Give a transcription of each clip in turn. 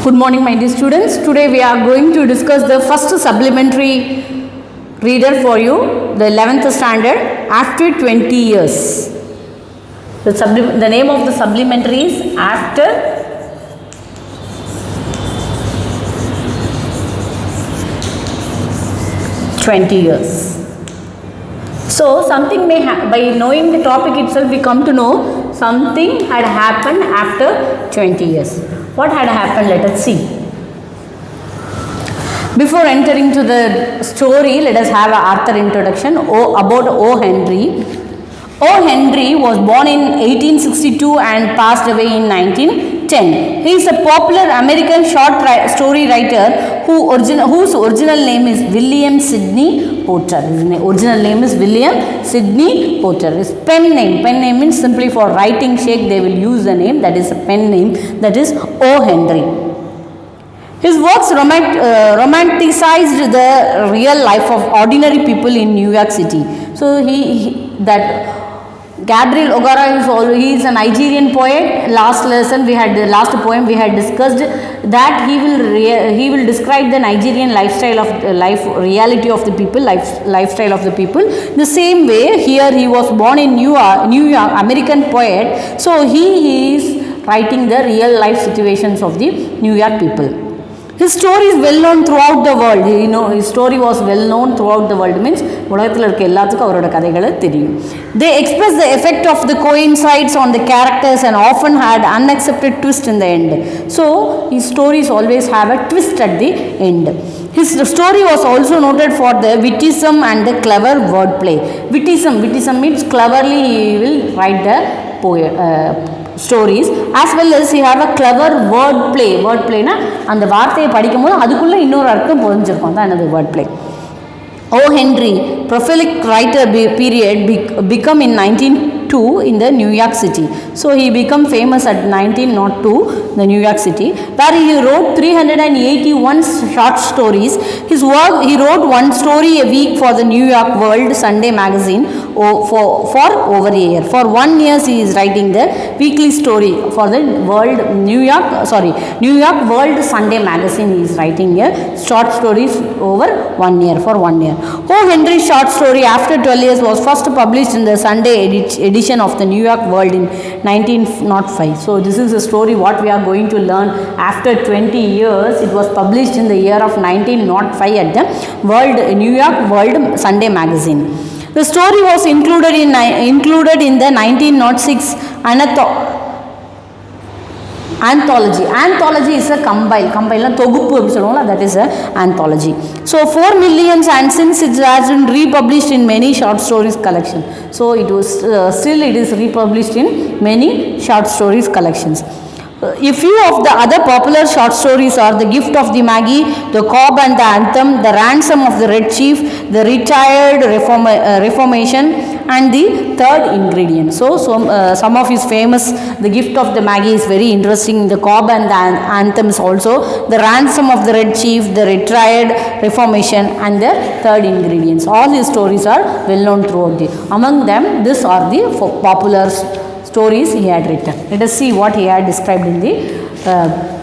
Good morning, my dear students. Today we are going to discuss the first supplementary reader for you, the 11th standard, after 20 years. The name of the supplementary is After 20 years. So something may by knowing the topic itself we come to know something had happened after 20 years. What had happened? Let us see. Before entering to the story, let us have an author introduction about O. Henry. O. Henry was born in 1862 and passed away in 1910. He is a popular American short story writer whose original name is William Sidney Porter. His original name is William Sidney Porter. His pen name means simply for writing sake they will use the name, that is a pen name, that is O. Henry. His works romanticized the real life of ordinary people in New York City. So Gabriel O'Gara is a Nigerian poet. Last poem we had discussed that he will describe the Nigerian lifestyle of reality of the people, lifestyle of the people. The same way here he was born in New York, American poet. So he is writing the real life situations of the New York people. His story is well known throughout the world. His story was well known throughout the world. Means they express the effect of the coincides on the characters and often had unaccepted twist in the end. So his stories always have a twist at the end. His story was also noted for the witticism and the clever wordplay. Witticism means cleverly he will write the poem. Stories as well as he have a clever wordplay na and the vaarthaiya padikumbodhu adukulla innoru artham porinjirukum adha another wordplay. O. Henry, prolific writer period become in 1902 in the New York City. So he become famous at 1902 the New York City, where he wrote 381 short stories. His work, he wrote one story a week for the New York World Sunday magazine for over a year. For 1 year he is writing the weekly story for the New York World Sunday magazine. He is writing a short stories over 1 year for 1 year. O. Henry's short story After 12 Years was first published in the Sunday edition of the New York World in 1905. So this is a story what we are going to learn after 20 years. It was published in the year of 1905 at the New York World Sunday magazine. The story was included in the 1906 anthology. Anthology is a compile தொகுப்பு சொல்லுவோம்ல, that is a anthology. So 4 million and since it has been republished in many short stories collection. So it was still it is republished in many short stories collections. A few of the other popular short stories are The Gift of the Maggie, The Cob and the Anthem, The Ransom of the Red Chief, The Retired Reformation and The Third Ingredient. So some of his famous, The Gift of the Maggie is very interesting, The Cob and the Anthem is also, The Ransom of the Red Chief, The Retired Reformation and The Third Ingredients. All his stories are well known throughout among them these are the popular stories he had written. Let us see what he had described in the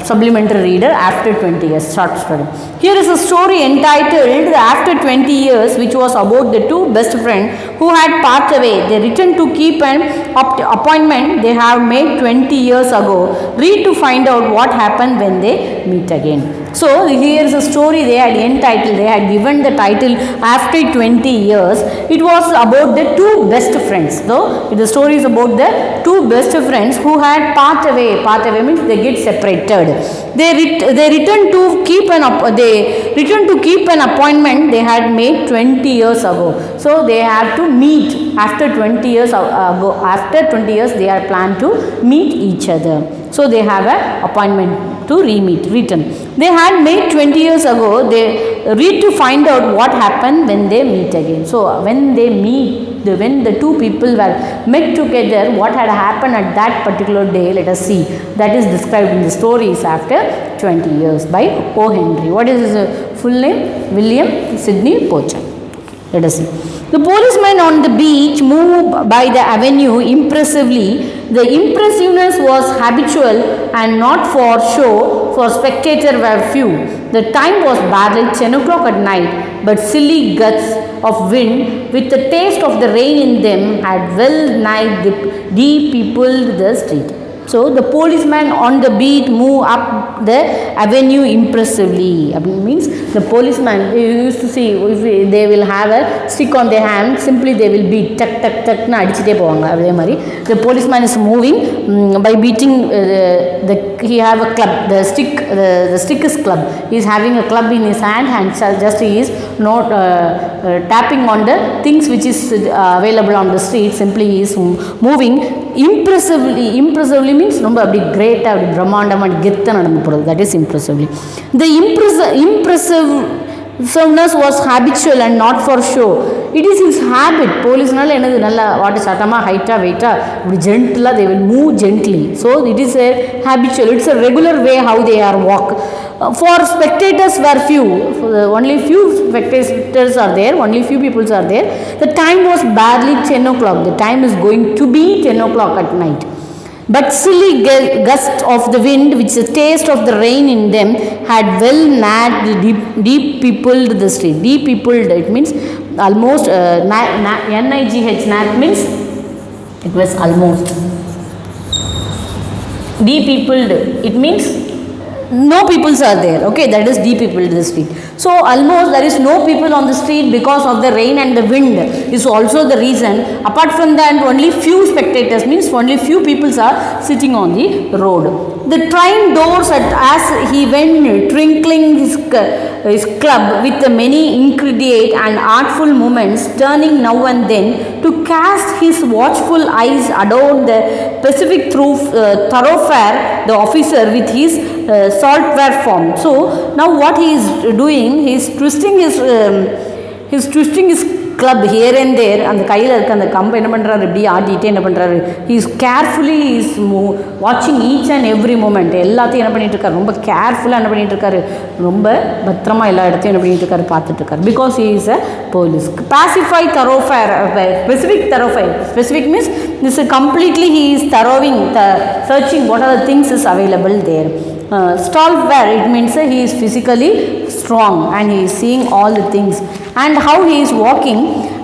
supplementary reader After 20 Years short story. Here is a story entitled After 20 Years, which was about the two best friends who had passed away. They returned to keep an appointment they have made 20 years ago. Read to find out what happened when they meet again. So here is a story they had entitled, they had given the title After 20 Years. It was about the two best friends. Though the story is about the two best friends who had passed away. Passed away means they get separated. They returned to keep an appointment they had made 20 years ago. So they have to meet after 20 years ago. After 20 years they are planned to meet each other. So they have an appointment to return. They had made 20 years ago. They read to find out what happened when they meet again. So when they meet, when the two people were met together, what had happened at that particular day, let us see. That is described in the stories After 20 Years by O. Henry. What is his full name? William Sidney Porter. Let us see. The policeman on the beach moved by the avenue impressively. The impressiveness was habitual and not for show, for spectators were few. The time was barely 10 o'clock at night, but silly gusts of wind with the taste of the rain in them had well nigh de-peopled the street. So the policeman on the beat move up the avenue impressively. Means the policeman, you used to see, if they will have a stick on their hand, simply they will beat tuck tuck tuck na adichite povanga adhe mari. The policeman is moving by beating he have a club, the stick is club. He is having a club in his hand and just he is not tapping on the things which is available on the street. Simply he is moving impressively means ரொம்ப அப்படி கிரேட்டாக அப்படி பிரம்மாண்டமாக கெத்தாக நடந்து போகிறது. That is impressively. The impressiveness was habitual and not for show. It is his habit. போலீஸ்னால என்னது நல்லா வாட்டு சட்டமாக ஹைட்டாக வெயிட்டாக இப்படி ஜென்டிலாக they will move gently. So it is a habitual. It's a regular way how they are walk. For spectators were few. Only few spectators are there. Only few people are there. The time was barely 10 o'clock. The time is going to be 10 o'clock at night. But silly gust of the wind, which the taste of the rain in them, had well nagged de-peopled the street. De-peopled, it means almost, N-I-G-H, nag means it was almost. De-peopled, it means no peoples are there. Okay, that is de-peopled the street. So almost there is no people on the street because of the rain and the wind is also the reason. Apart from that, only few spectators, means only few people are sitting on the road. The train doors as he went twinkling his club with the many intricate and artful movements, turning now and then to cast his watchful eyes adown the Pacific thoroughfare, the officer with his saltware form. So now what he is doing, he is twisting his club here and there. அந்த கையில் இருக்க அந்த கம்பை என்ன பண்ணுறாரு, இப்படி ஆட்டிகிட்டே என்ன பண்ணுறாரு, he is carefully is watching each and every moment. எல்லாத்தையும் என்ன பண்ணிட்டு இருக்காரு, ரொம்ப கேர்ஃபுல்லாக என்ன பண்ணிட்டு இருக்காரு, ரொம்ப பத்திரமா எல்லா இடத்தையும் என்ன பண்ணிட்டு இருக்காரு, பார்த்துட்டு இருக்காரு. Because he is a police. Pacify thoroughfare, specific means this is completely he is searching what are the things is available there. Stalwart, it means he is physically strong and he is seeing all the things, and how he is walking,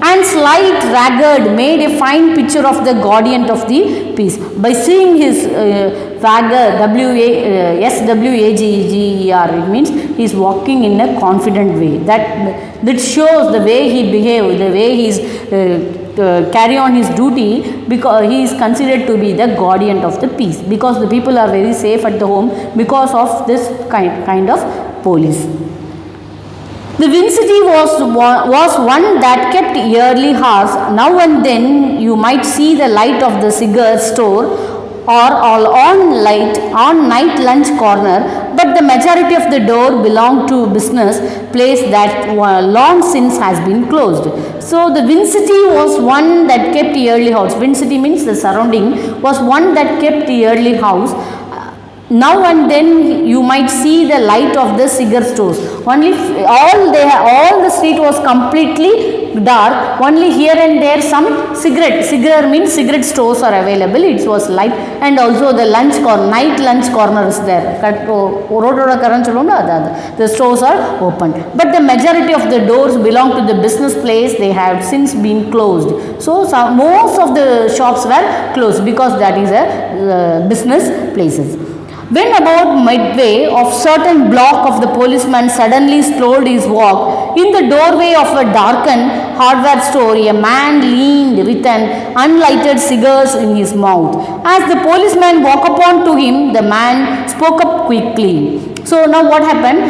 and slight ragged made a fine picture of the guardian of the peace. By seeing his swagger, SWAGGER, it means he is walking in a confident way. That shows the way he behaves, the way he is carry on his duty, because he is considered to be the guardian of the peace, because the people are very safe at the home because of this kind of police. The Vincity was one that kept yearly hours. Now and then you might see the light of the cigar store or on night lunch corner, but the majority of the door belong to business place that long since has been closed. So the Vincity was one that kept yearly house. Vincity means the surrounding was one that kept yearly house. Now and then you might see the light of the cigar stores. Only all the street was completely dark. Only here and there some cigar means cigarette stores are available. It was light, and also the night lunch corner is there. The stores are open, but the majority of the doors belong to the business place. They have since been closed. So most of the shops were closed because that is a business places. When about midway of certain block of the policeman suddenly slowed his walk. In the doorway of a darkened hardware store, a man leaned with an unlighted cigars in his mouth. As the policeman walked upon to him, the man spoke up quickly. So now what happened?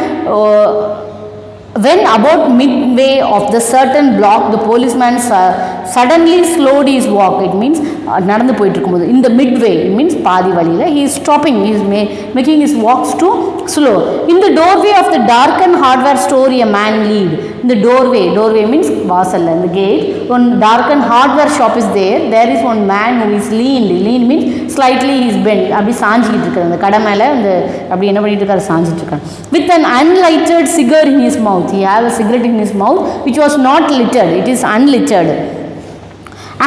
When about midway of the certain block, the policeman suddenly slowed his walk. It means நடந்து போயிட்டு இருக்கும்போது, in the midway, it means பாதி வழியில், he is stopping, he is making his walks too slow. In the doorway of the darkened hardware store, a man lead. In the doorway means வாசல்ல, in the gate, one darkened hardware shop is there. There is one man who is leaned means slightly he is bent, அப்படி சாஞ்சிக்கிட்டு இருக்காரு, அந்த கடை மேலே அந்த அப்படி என்ன பண்ணிட்டு இருக்காரு, சாஞ்சிட்டு இருக்காரு. With an unlighted cigar in his mouth. He had a cigarette in his mouth which was not littered, it is unlittered.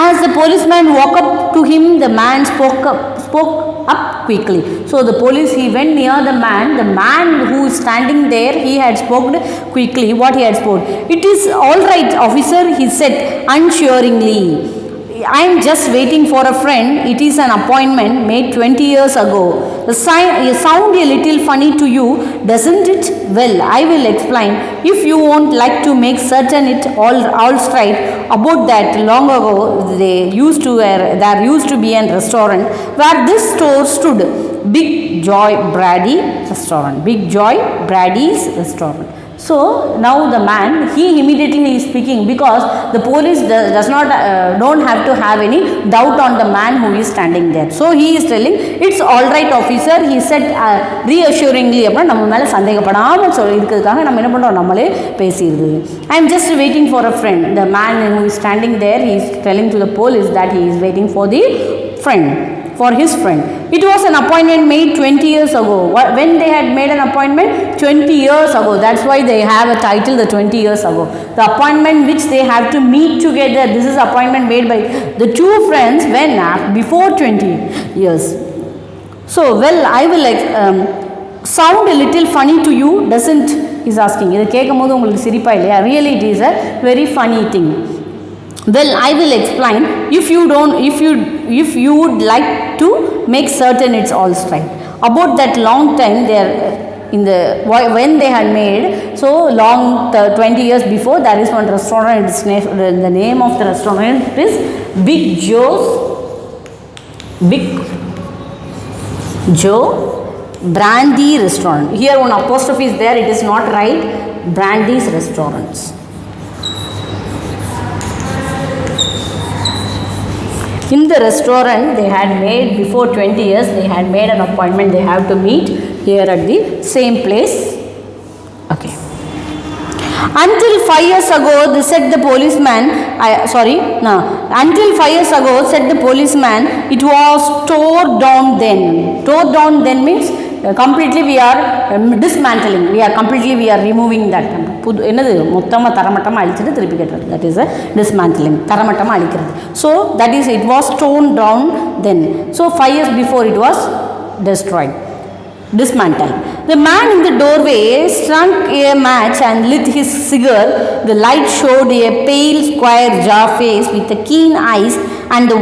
As the policeman walked up to him, the man spoke spoke up quickly. So the police, he went near the man who is standing there, he had spoken quickly. What he had spoken? It is all right, officer, he said unswearingly. I am just waiting for a friend. It is an appointment made 20 years ago. The sound a little funny to you, doesn't it? Well, I will explain. If you won't like to make certain it all straight about that, long ago there used to be a restaurant where this store stood. Big Joy Brady restaurant. Big Joy Brady's restaurant. So now the man, he immediately is speaking, because the police does not don't have to have any doubt on the man who is standing there. So he is telling, it's all right, officer, he said reassuringly. நம்ம மேல சந்தேகப்படாமல் இருக்கிறதுக்காக நம்ம என்ன பண்றோம், நம்மளே பேசிடுது. I am just waiting for a friend. The man who is standing there, he is telling to the police that he is waiting for the friend, for his friend. It was an appointment made 20 years ago. When they had made an appointment? 20 years ago. That's why they have a title, the 20 years ago. The appointment which they have to meet together. This is appointment made by the two friends when before 20 years. So, well, I will sound a little funny to you, doesn't? He's asking. இது கேட்கும்போது உங்களுக்கு சிரிப்பா இல்லையா? Really it is a very funny thing. Well, I will explain. If you would like to make certain it's all straight. About that long time there in the when they had made, so long 20 years before, there is one restaurant. The name of the restaurant is Big Joe Brandy restaurant. Here one apostrophe is there, it is not right. Brandy's restaurants. In the restaurant they had made before 20 years, they had made an appointment, they have to meet here at the same place. Okay. Until 5 years ago, said the policeman, until 5 years ago, said the policeman, it was tore down then. Tore down then means completely we are dismantling, we are removing that. என்னது மொத்தமாக தரமட்டமாக அழிச்சிட்டு திருப்பி கட்டுறது, that is a dismantling, தரமட்டமாக அழிக்கிறது. So that is, it was torn down then. So 5 years before it was destroyed, dismantled. The man in the doorway struck a match and lit his cigar. The light showed a pale square jaw face with a keen eyes and a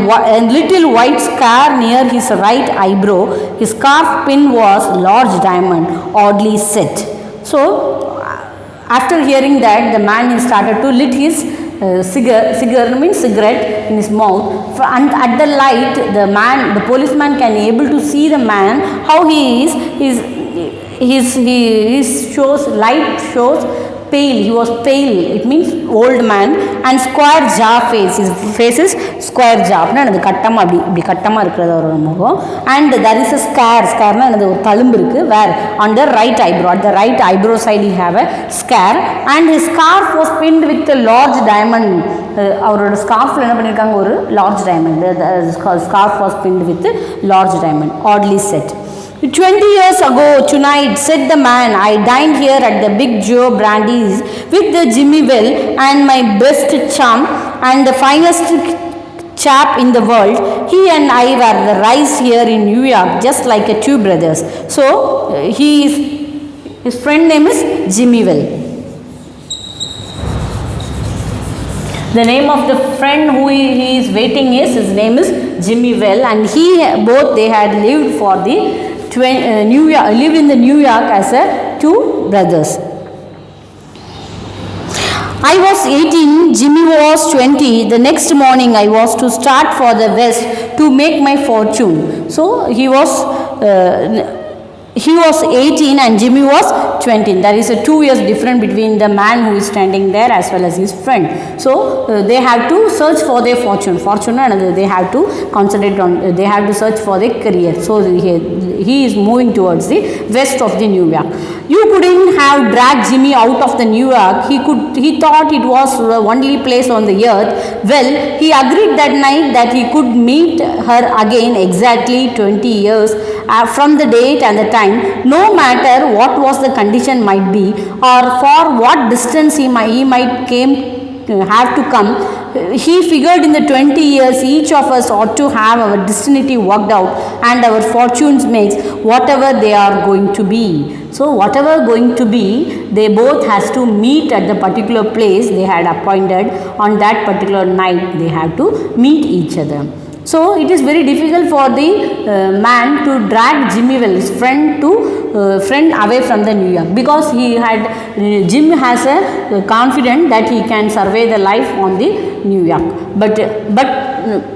little white scar near his right eyebrow. His scarf pin was large diamond, oddly set. So after hearing that, the man started to lit his cigar means cigarette in his mouth, and at the light the policeman can able to see the man how he shows, light shows pale, he was pale, it means old man, and square jaw face, his face is square jaw, அது கட்டமாக இப்படி கட்டமாக இருக்கிறது ஒரு முகம், and there is a scar அது ஒரு தழும்பு இருக்குது, where on the right eyebrow, at the right eyebrow side he have a scar, and his scarf was pinned with a large diamond. அவரோட ஸ்கார்ஃபில் என்ன பண்ணியிருக்காங்க, ஒரு large diamond. The scarf was pinned with a large diamond, oddly set. 20 years ago tonight, said the man, I dined here at the Big Joe Brandy's with the Jimmy Well and my best chum and the finest chap in the world. He and I were the rise here in New York, just like a two brothers. So his friend name is Jimmy Well. The name of the friend who he is waiting is, his name is Jimmy Well, and both they had lived for the New York, lived in the New York as a two brothers. I was 18, Jimmy was 20. The next morning I was to start for the west to make my fortune. So he was 18 and Jimmy was 20. There is a 2 years difference between the man who is standing there as well as his friend. So they have to search for their fortune and they have to concentrate on, they have to search for their career. So he is moving towards the west of the New York. You couldn't have dragged Jimmy out of the New York. He thought it was the only place on the earth. Well, he agreed that night that he could meet her again exactly 20 years from the date and the time, no matter what was the condition might be or for what distance he might have to come. he figured in the 20 years each of us ought to have our destiny worked out and our fortunes makes whatever they are going to be. So whatever going to be, they both has to meet at the particular place they had appointed. On that particular night they have to meet each other. So it is very difficult for the man to drag Jimmy Well, his friend away from the New York, because he had Jim has a confidence that he can survey the life on the New York. But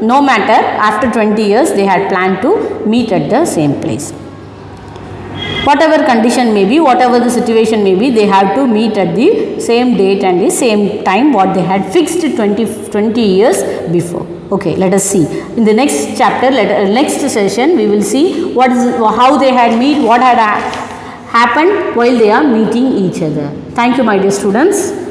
no matter, after 20 years they had planned to meet at the same place. Whatever condition may be, whatever the situation may be, they have to meet at the same date and the same time what they had fixed 20 years before. Okay, let us see. In the next chapter, next session, we will see how they had met, what had happened while they are meeting each other. Thank you, my dear students.